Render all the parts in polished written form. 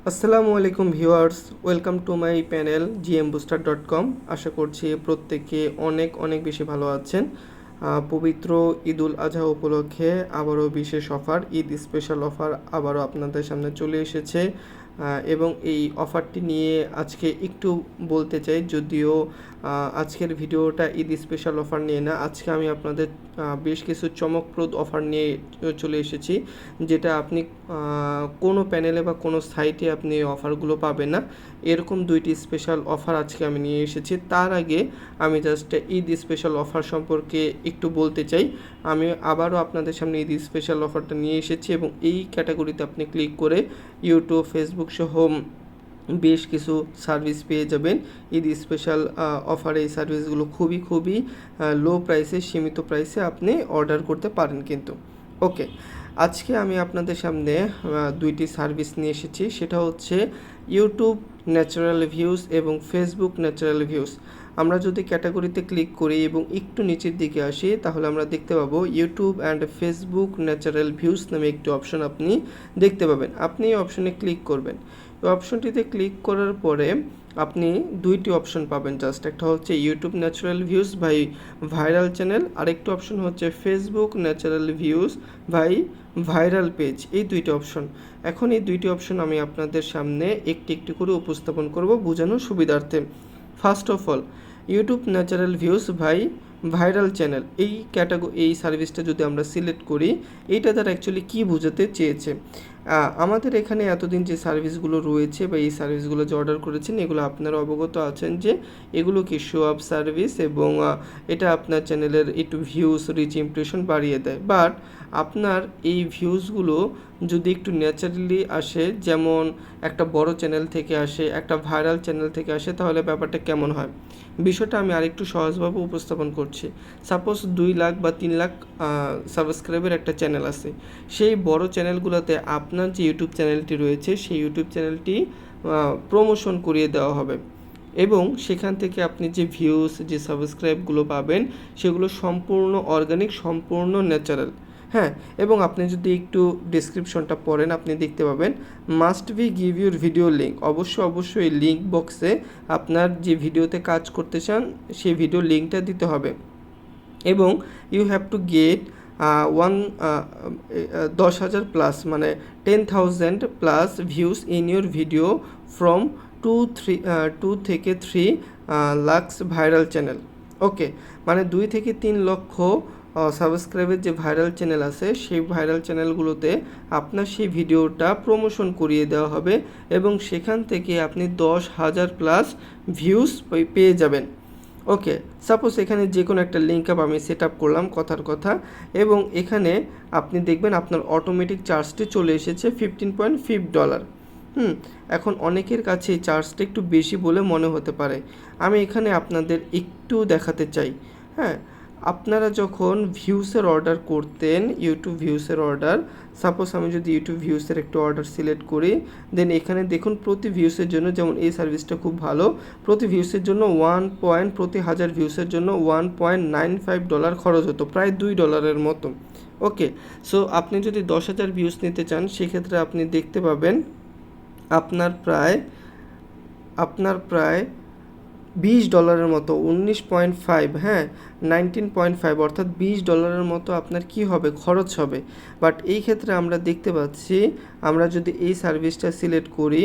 আসসালামু আলাইকুম viewers, welcome to my panel gmbooster.com। আশা করছি প্রত্যেকে অনেক অনেক বেশি ভালো আছেন। পবিত্র ঈদুল আজহা উপলক্ষে আবারও বিশেষ অফার, ঈদ স্পেশাল অফার আবারও আপনাদের সামনে চলে এসেছে এবং এই অফারটি নিয়ে আজকে একটু বলতে চাই। যদিও আজকের ভিডিওটা ঈদ স্পেশাল অফার নিয়ে না, আজকে আমি আপনাদের বেশ কিছু চমকপ্রদ অফার নিয়ে চলে এসেছি, যেটা আপনি কোনো প্যানেলে বা কোনো সাইটে আপনি অফারগুলো পাবেন না। এরকম দুইটি স্পেশাল অফার আজকে আমি নিয়ে এসেছি। তার আগে আমি জাস্ট ঈদ স্পেশাল অফার সম্পর্কে একটু বলতে চাই। আমি আবারও আপনাদের সামনে ঈদ স্পেশাল অফারটা নিয়ে এসেছি এবং এই ক্যাটাগরিতে আপনি ক্লিক করে ইউটিউব, ফেসবুক সহ বেশ কিছু সার্ভিস পেয়ে যাবেন। ঈদ স্পেশাল অফারে এই সার্ভিসগুলো খুবই লো প্রাইসে, সীমিত প্রাইসে আপনি অর্ডার করতে পারেন কিন্তু। ওকে, আজকে আমি আপনাদের সামনে দুইটি সার্ভিস নিয়ে এসেছি। সেটা হচ্ছে ইউটিউব ন্যাচারাল ভিউজ এবং ফেসবুক ন্যাচারাল ভিউজ। আমরা যদি ক্যাটাগরিতে ক্লিক করি এবং একটু নিচের দিকে আসি, তাহলে আমরা দেখতে পাবো YouTube and Facebook natural views নামে একটি অপশন আপনি দেখতে পাবেন। আপনি এই অপশনে ক্লিক করবেন। এই অপশনটিতে ক্লিক করার পরে আপনি দুইটি অপশন পাবেন। জাস্ট একটা হচ্ছে YouTube natural views by viral channel, আরেকটি অপশন হচ্ছে Facebook natural views by viral page. এই দুইটি অপশন, এখন এই দুইটি অপশন আমি আপনাদের সামনে একটি একটি করে উপস্থাপন করব বোঝানোর সুবিধার্থে। First of all, YouTube natural views by viral channel, এই সার্ভিসটা যদি আমরা সিলেক্ট করি, এইটা তারা অ্যাকচুয়ালি কী বোঝাতে চেয়েছে। আমাদের এখানে এতদিন যে সার্ভিসগুলো রয়েছে বা এই সার্ভিসগুলো যে অর্ডার করেছেন, এগুলো আপনারা অবগত আছেন যে এগুলো কি শো আপ সার্ভিস এবং এটা আপনার চ্যানেলের একটু ভিউজ, রিচ, ইমপ্রেশন বাড়িয়ে দেয়। বাট আপনার এই ভিউজগুলো যদি একটু ন্যাচারালি আসে, যেমন একটা বড় চ্যানেল থেকে আসে, একটা ভাইরাল চ্যানেল থেকে আসে, তাহলে ব্যাপারটা কেমন হয়? বিষয়টা আমি আরেকটু সহজভাবে উপস্থাপন করছি। সাপোজ 2 লাখ বা 3 লাখ সাবস্ক্রাইবের একটা চ্যানেল আছে। সেই বড় চ্যানেলগুলোতে আপনার যে ইউটিউব চ্যানেলটি রয়েছে, সেই ইউটিউব চ্যানেলটি প্রমোশন করিয়ে দেওয়া হবে এবং সেখান থেকে আপনি যে ভিউজ, যে সাবস্ক্রাইবগুলো পাবেন, সেগুলো সম্পূর্ণ অর্গানিক, সম্পূর্ণ ন্যাচারাল। হ্যাঁ, এবং আপনি যদি একটু ডেসক্রিপশনটা পড়েন, আপনি দেখতে পাবেন must be give your video link. অবশ্যই লিঙ্ক বক্সে আপনার যে ভিডিওতে কাজ করতে চান সেই ভিডিও লিঙ্কটা দিতে হবে এবং you have to get 10,000 plus, মানে 10,000 plus views in your video from 2 থেকে 3 লাখস ভাইরাল চ্যানেল। ওকে, মানে 2 থেকে 3 লক্ষ সাবস্ক্রাইবের যে ভাইরাল চ্যানেল আছে, সেই ভাইরাল চ্যানেলগুলোতে আপনার সেই ভিডিওটা প্রমোশন করিয়ে দেওয়া হবে এবং সেখান থেকে আপনি 10,000 প্লাস ভিউজ পেয়ে যাবেন। ওকে, সাপোজ এখানে যে কোনো একটা লিঙ্ক আপ আমি সেট আপ করলাম, কথার কথা, এবং এখানে আপনি দেখবেন আপনার অটোমেটিক চার্জটি চলে এসেছে $15.5। এখন অনেকের কাছে এই চার্জটা একটু বেশি বলে মনে হতে পারে। আমি এখানে আপনাদের একটু দেখাতে চাই। হ্যাঁ, আপনারা যখন ভিউসের অর্ডার করতেন, ইউটিউব ভিউসের অর্ডার, সাপোজ আমি যদি ইউটিউব ভিউসের একটু অর্ডার সিলেক্ট করি, দেন এখানে দেখুন প্রতি ভিউসের জন্য, যেমন এই সার্ভিসটা খুব ভালো, প্রতি ভিউসের জন্য প্রতি 1000 ভিউসের জন্য $1.95 খরচ হতো, প্রায় $2 মতো। ওকে, সো আপনি যদি 10,000 ভিউস নিতে চান, সেক্ষেত্রে আপনি দেখতে পাবেন আপনার প্রায় $20 মতো, 19.5, হ্যাঁ, 19.5, অর্থাৎ $20 মতো আপনার কি হবে, খরচ হবে। বাট এই ক্ষেত্রে আমরা দেখতে পাচ্ছি, আমরা যদি এই সার্ভিসটা সিলেক্ট করি,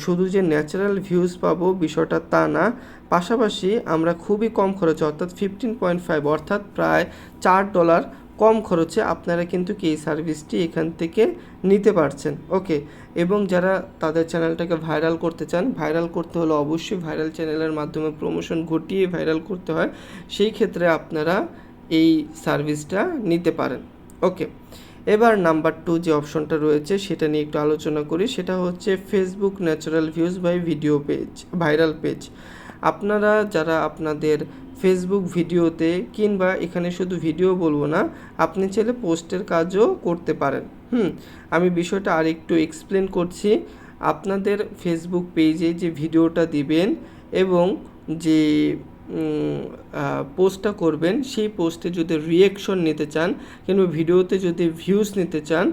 শুধু যে ন্যাচারাল ভিউজ পাবো বিষয়টা তা না, পাশাপাশি আমরা খুবই কম খরচে, অর্থাৎ 15.5, অর্থাৎ প্রায় $4 কম খরচে আপনারা কিন্তু কি এই সার্ভিসটি এখান থেকে নিতে পারছেন। ওকে, এবং যারা তাদের চ্যানেলটাকে ভাইরাল করতে চান, ভাইরাল করতে হলে অবশ্যই ভাইরাল চ্যানেলের মাধ্যমে প্রমোশন ঘটিয়ে ভাইরাল করতে হয়, সেই ক্ষেত্রে আপনারা এই সার্ভিসটা নিতে পারেন। ওকে, এবার নাম্বার 2 যে অপশনটা রয়েছে সেটা নিয়ে একটু আলোচনা করি। সেটা হচ্ছে Facebook natural views by video page, viral page. আপনারা যারা আপনাদের ফেসবুক ভিডিওতে, কিংবা এখানে শুধু ভিডিও বলবো না, আপনি চাইলে পোস্টের কাজও করতে পারেন। আমি বিষয়টা আরেকটু এক্সপ্লেন করছি। আপনাদের ফেসবুক পেজে যে ভিডিওটা দিবেন এবং যে পোস্টটা করবেন, সেই পোস্টে যদি রিয়েকশন নিতে চান কিংবা ভিডিওতে যদি ভিউজ নিতে চান,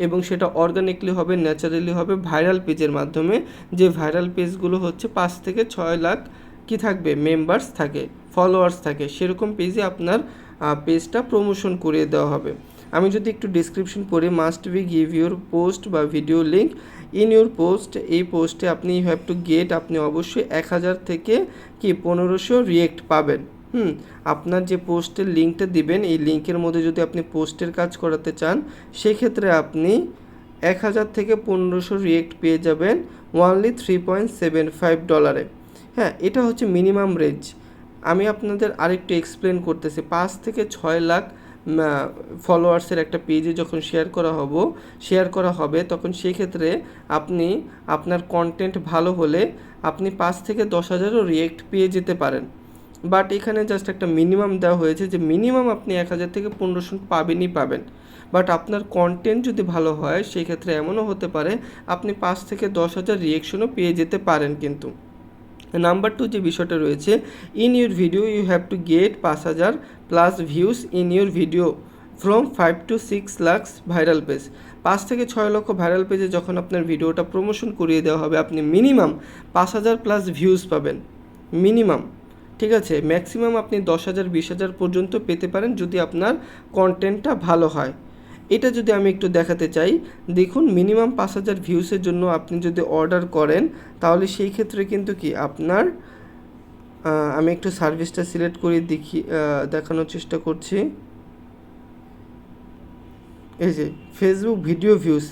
এবং সেটা অর্গানিকলি হবে, ন্যাচারালি হবে, ভাইরাল পেজের মাধ্যমে। যে ভাইরাল পেজগুলো হচ্ছে 5 থেকে 6 লাখ কি থাকবে, মেম্বার্স থাকে, ফলোয়ার্স থাকে, সেরকম পেজে আপনার পেজটা প্রমোশন করিয়ে দেওয়া হবে। আমি যদি একটু ডিসক্রিপশন পড়ি, must be give your post বা video link in your post. এই পোস্টে আপনি ইউ হ্যাভ টু গেট, আপনি অবশ্যই 1000 থেকে কি 1500 রিয়েক্ট পাবেন। আপনার যে পোস্টের লিঙ্কটা দিবেন, এই লিঙ্কের মধ্যে যদি আপনি পোস্টের কাজ করাতে চান, সেক্ষেত্রে আপনি 1000 থেকে 1500 রিয়েক্ট পেয়ে যাবেন ওনলি $3.75। হ্যাঁ, এটা হচ্ছে মিনিমাম রেঞ্জ। আমি আপনাদের আরেকটু এক্সপ্লেন করতেছি। 5 থেকে 6 লাখ ফলোয়ার্সের একটা পেজে যখন শেয়ার করা হবে তখন সেক্ষেত্রে আপনি আপনার কন্টেন্ট ভালো হলে আপনি 5 থেকে 10,000ও রিয়েক্ট পেয়ে যেতে পারেন। বাট এখানে জাস্ট একটা মিনিমাম দেওয়া হয়েছে যে মিনিমাম আপনি 1000 থেকে 1500 পাবেন। বাট আপনার কন্টেন্ট যদি ভালো হয় সেক্ষেত্রে এমনও হতে পারে আপনি 5 থেকে 10,000 রিয়েকশনও পেয়ে যেতে পারেন। কিন্তু নাম্বার 2 যে বিষয়টা রয়েছে, in your video you have to get 5,000 plus views in your video from 5 to 6 lakhs viral page. 5 থেকে 6 লক্ষ ভাইরাল পেজে যখন আপনার ভিডিওটা প্রমোশন করিয়ে দেওয়া হবে, আপনি মিনিমাম 5,000 প্লাস ভিউজ পাবেন, মিনিমাম। ঠিক আছে, ম্যাক্সিমাম আপনি 10,000 20,000 পর্যন্ত পেতে পারেন যদি আপনার কন্টেন্টটা ভালো হয়। এটা যদি আমি একটু দেখাতে চাই, দেখুন মিনিমাম 5,000 ভিউসের জন্য আপনি যদি অর্ডার করেন তাহলে সেই ক্ষেত্রে কিন্তু কি আপনার আমি একটু সার্ভিসটা সিলেক্ট করে দেখানোর চেষ্টা করছি। এই যে ফেসবুক ভিডিও ভিউস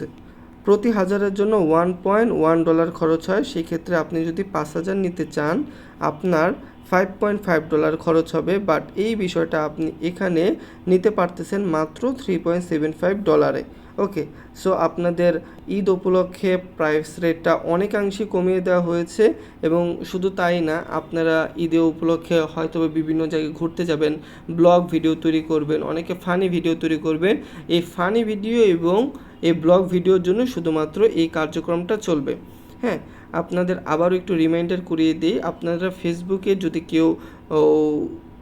প্রতি হাজারের জন্য $1.1 খরচ হয়। সেই ক্ষেত্রে আপনি যদি 5,000 নিতে চান আপনার $5.5 খরচ হবে। বাট এই বিষয়টা আপনি এখানে নিতে পারতেছেন মাত্র $3.75। ওকে, সো আপনাদের ঈদ উপলক্ষে প্রাইস রেটটা অনেকাংশে কমিয়ে দেওয়া হয়েছে। এবং শুধু তাই না, আপনারা ঈদে উপলক্ষে হয়তো বিভিন্ন জায়গায় ঘুরতে যাবেন, ব্লগ ভিডিও তৈরি করবেন, অনেকে ফানি ভিডিও তৈরি করবেন। এই ফানি ভিডিও এবং এই ব্লগ ভিডিওর জন্য শুধুমাত্র এই কার্যক্রমটা চলবে। হ্যাঁ, আপনাদের আবারও একটু রিমাইন্ডার করিয়ে দিই, আপনারা ফেসবুকে যদি কেউ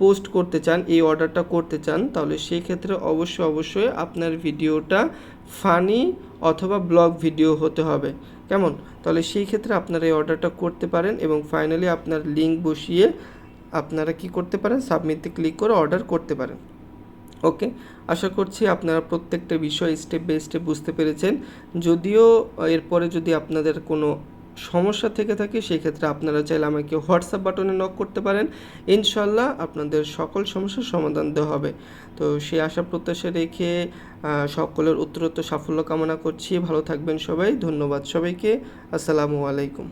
পোস্ট করতে চান, এই অর্ডারটা করতে চান, তাহলে সেই ক্ষেত্রে অবশ্যই আপনার ভিডিওটা ফানি অথবা ব্লগ ভিডিও হতে হবে। কেমন? তাহলে সেই ক্ষেত্রে আপনারা এই অর্ডারটা করতে পারেন এবং ফাইনালি আপনার লিঙ্ক বসিয়ে আপনারা কি করতে পারেন, সাবমিটে ক্লিক করে অর্ডার করতে পারেন। ওকে, আশা করছি আপনারা প্রত্যেকটা বিষয় স্টেপ বাই স্টেপ বুঝতে পেরেছেন। যদিও এরপরে যদি আপনাদের কোনো সমস্যা থেকে থাকে সেক্ষেত্রে আপনারা চাইলে আমাকে হোয়াটসঅ্যাপ বাটনে নক করতে পারেন। ইনশাল্লাহ আপনাদের সকল সমস্যার সমাধান দেওয়া হবে। তো সেই আশা প্রত্যাশা রেখে সকলের উত্তরোত্তর সাফল্য কামনা করছি। ভালো থাকবেন সবাই। ধন্যবাদ সবাইকে। আসসালামু আলাইকুম।